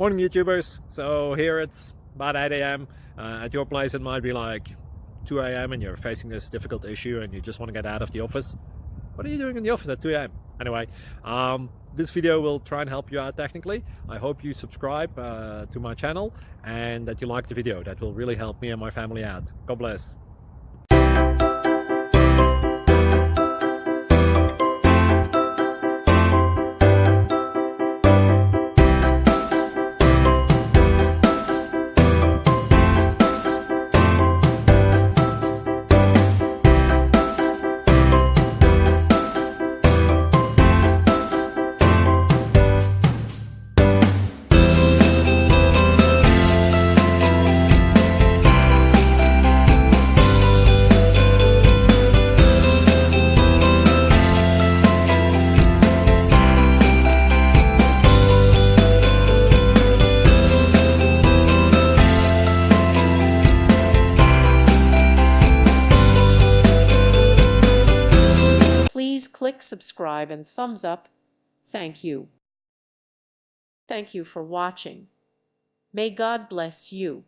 Morning YouTubers. So here it's about 8 a.m. At your place it might be like 2 a.m. and you're facing this difficult issue and you just want to get out of the office. What are you doing in the office at 2 a.m.? Anyway, this video will try and help you out technically. I hope you subscribe to my channel and that you like the video. That will really help me and my family out. God bless. Please click subscribe and thumbs up. Thank you. Thank you for watching. May God bless you.